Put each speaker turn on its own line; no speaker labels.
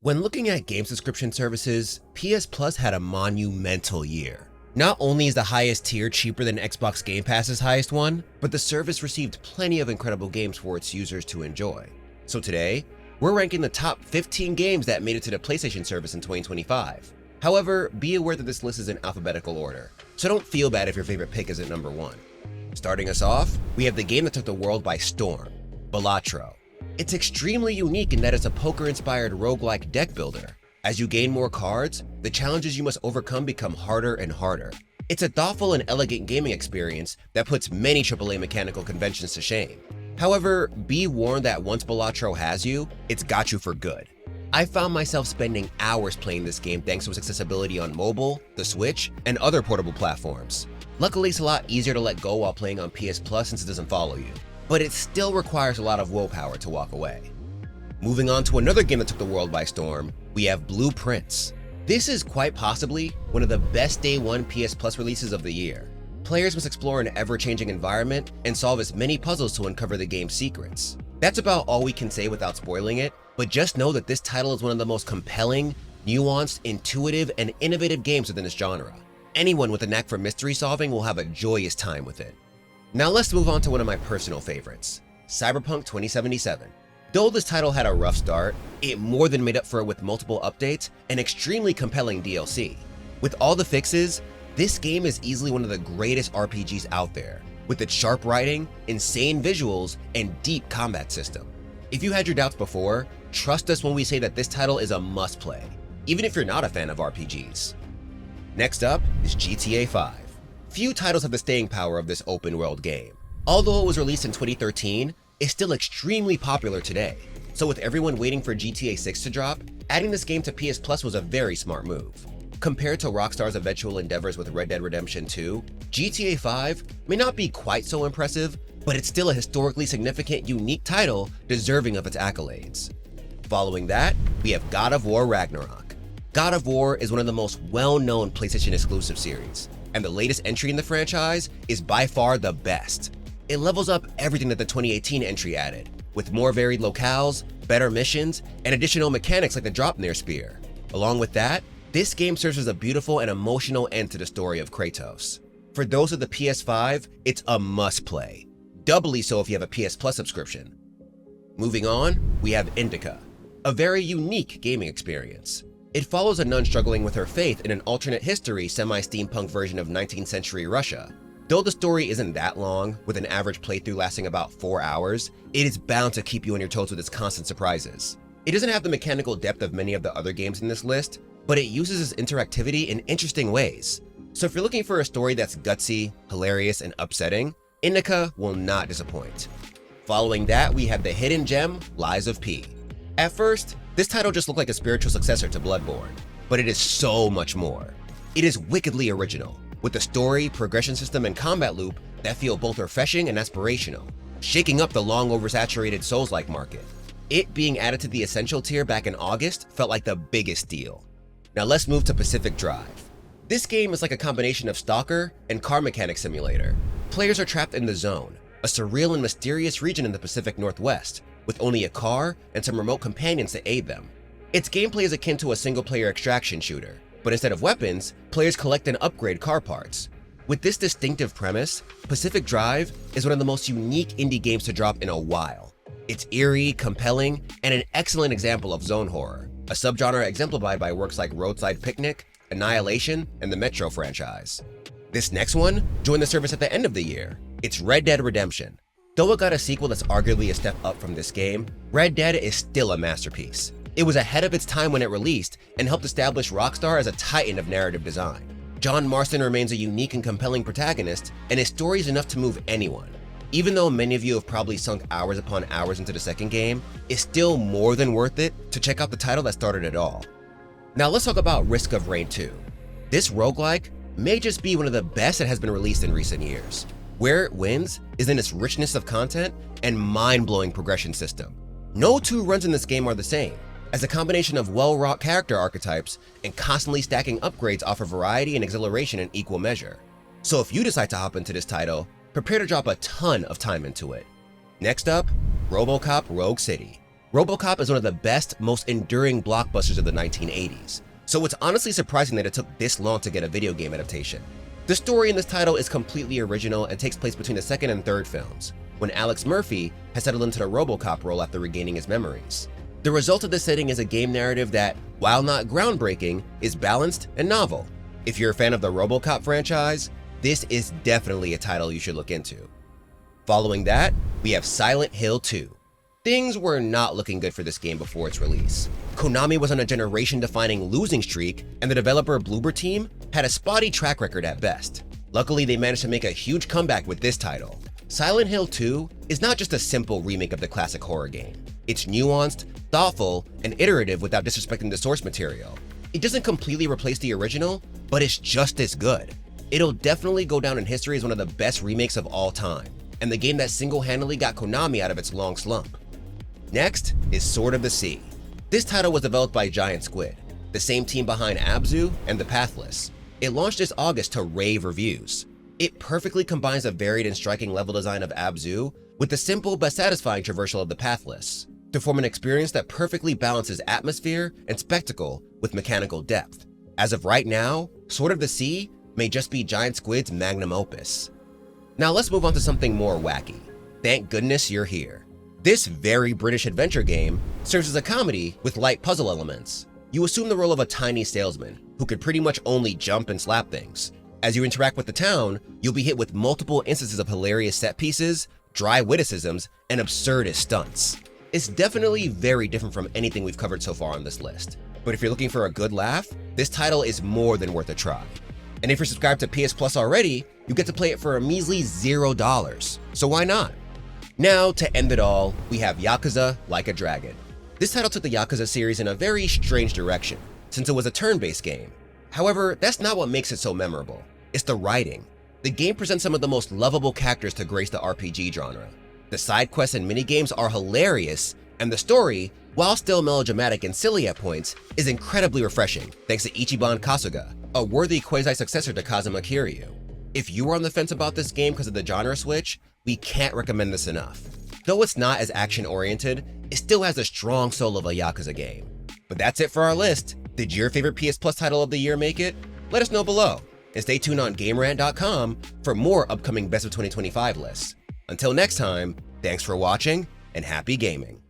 When looking at game subscription services, PS Plus had a monumental year. Not only is the highest tier cheaper than Xbox Game Pass's highest one, but the service received plenty of incredible games for its users to enjoy. So today, we're ranking the top 15 games that made it to the PlayStation service in 2025. However, be aware that this list is in alphabetical order, so don't feel bad if your favorite pick isn't number one. Starting us off, we have the game that took the world by storm, Balatro. It's extremely unique in that it's a poker-inspired roguelike deck builder. As you gain more cards, the challenges you must overcome become harder and harder. It's a thoughtful and elegant gaming experience that puts many AAA mechanical conventions to shame. However, be warned that once Balatro has you, it's got you for good. I found myself spending hours playing this game thanks to its accessibility on mobile, the Switch, and other portable platforms. Luckily, it's a lot easier to let go while playing on PS Plus since it doesn't follow you, but it still requires a lot of willpower to walk away. Moving on to another game that took the world by storm, we have Blueprints. This is quite possibly one of the best day one PS Plus releases of the year. Players must explore an ever-changing environment and solve as many puzzles to uncover the game's secrets. That's about all we can say without spoiling it, but just know that this title is one of the most compelling, nuanced, intuitive, and innovative games within this genre. Anyone with a knack for mystery solving will have a joyous time with it. Now let's move on to one of my personal favorites, Cyberpunk 2077. Though this title had a rough start, it more than made up for it with multiple updates and extremely compelling DLC. With all the fixes, this game is easily one of the greatest RPGs out there, with its sharp writing, insane visuals, and deep combat system. If you had your doubts before, trust us when we say that this title is a must-play, even if you're not a fan of RPGs. Next up is GTA 5. Few titles have the staying power of this open-world game. Although it was released in 2013, it's still extremely popular today. So with everyone waiting for GTA 6 to drop, adding this game to PS Plus was a very smart move. Compared to Rockstar's eventual endeavors with Red Dead Redemption 2, GTA 5 may not be quite so impressive, but it's still a historically significant, unique title deserving of its accolades. Following that, we have God of War Ragnarok. God of War is one of the most well-known PlayStation exclusive series, and the latest entry in the franchise is by far the best. It levels up everything that the 2018 entry added, with more varied locales, better missions, and additional mechanics like the Draupnir Spear. Along with that, this game serves as a beautiful and emotional end to the story of Kratos. For those of the PS5, it's a must-play, doubly so if you have a PS Plus subscription. Moving on, we have Indica, a very unique gaming experience. It follows a nun struggling with her faith in an alternate history semi-steampunk version of 19th century Russia. Though the story isn't that long, with an average playthrough lasting about 4 hours, it is bound to keep you on your toes with its constant surprises. It doesn't have the mechanical depth of many of the other games in this list, but it uses its interactivity in interesting ways. So if you're looking for a story that's gutsy, hilarious, and upsetting, Indica will not disappoint. Following that, we have the hidden gem, Lies of P. At first, this title just looked like a spiritual successor to Bloodborne, but it is so much more. It is wickedly original, with a story, progression system, and combat loop that feel both refreshing and aspirational, shaking up the long oversaturated Souls-like market. It being added to the Essential tier back in August felt like the biggest deal. Now let's move to Pacific Drive. This game is like a combination of Stalker and car mechanic simulator. Players are trapped in the Zone, a surreal and mysterious region in the Pacific Northwest, with only a car and some remote companions to aid them. Its gameplay is akin to a single-player extraction shooter, but instead of weapons, players collect and upgrade car parts. With this distinctive premise, Pacific Drive is one of the most unique indie games to drop in a while. It's eerie, compelling, and an excellent example of zone horror, a subgenre exemplified by works like Roadside Picnic, Annihilation, and the Metro franchise. This next one joined the service at the end of the year. It's Red Dead Redemption. Though it got a sequel that's arguably a step up from this game, Red Dead is still a masterpiece. It was ahead of its time when it released and helped establish Rockstar as a titan of narrative design. John Marston remains a unique and compelling protagonist, and his story is enough to move anyone. Even though many of you have probably sunk hours upon hours into the second game, it's still more than worth it to check out the title that started it all. Now let's talk about Risk of Rain 2. This roguelike may just be one of the best that has been released in recent years. Where it wins is in its richness of content and mind-blowing progression system. No two runs in this game are the same, as a combination of well-wrought character archetypes and constantly stacking upgrades offer variety and exhilaration in equal measure. So if you decide to hop into this title, prepare to drop a ton of time into it. Next up, RoboCop Rogue City. RoboCop is one of the best, most enduring blockbusters of the 1980s, so it's honestly surprising that it took this long to get a video game adaptation. The story in this title is completely original and takes place between the second and third films, when Alex Murphy has settled into the RoboCop role after regaining his memories. The result of this setting is a game narrative that, while not groundbreaking, is balanced and novel. If you're a fan of the RoboCop franchise, this is definitely a title you should look into. Following that, we have Silent Hill 2. Things were not looking good for this game before its release. Konami was on a generation-defining losing streak, and the developer Bloober Team had a spotty track record at best. Luckily, they managed to make a huge comeback with this title. Silent Hill 2 is not just a simple remake of the classic horror game. It's nuanced, thoughtful, and iterative without disrespecting the source material. It doesn't completely replace the original, but it's just as good. It'll definitely go down in history as one of the best remakes of all time, and the game that single-handedly got Konami out of its long slump. Next is Sword of the Sea. This title was developed by Giant Squid, the same team behind Abzu and The Pathless. It launched this August to rave reviews. It perfectly combines the varied and striking level design of Abzu with the simple but satisfying traversal of The Pathless to form an experience that perfectly balances atmosphere and spectacle with mechanical depth. As of right now, Sword of the Sea may just be Giant Squid's magnum opus. Now let's move on to something more wacky. Thank goodness you're here. This very British adventure game serves as a comedy with light puzzle elements. You assume the role of a tiny salesman who could pretty much only jump and slap things. As you interact with the town, you'll be hit with multiple instances of hilarious set pieces, dry witticisms, and absurdist stunts. It's definitely very different from anything we've covered so far on this list. But if you're looking for a good laugh, this title is more than worth a try. And if you're subscribed to PS Plus already, you get to play it for a measly $0. So why not? Now, to end it all, we have Yakuza Like a Dragon. This title took the Yakuza series in a very strange direction, since it was a turn-based game. However, that's not what makes it so memorable. It's the writing. The game presents some of the most lovable characters to grace the RPG genre. The side quests and minigames are hilarious, and the story, while still melodramatic and silly at points, is incredibly refreshing thanks to Ichiban Kasuga, a worthy quasi-successor to Kazuma Kiryu. If you were on the fence about this game because of the genre switch, we can't recommend this enough. Though it's not as action-oriented, it still has the strong soul of a Yakuza game. But that's it for our list. Did your favorite PS Plus title of the year make it? Let us know below, and stay tuned on GameRant.com for more upcoming Best of 2025 lists. Until next time, thanks for watching, and happy gaming.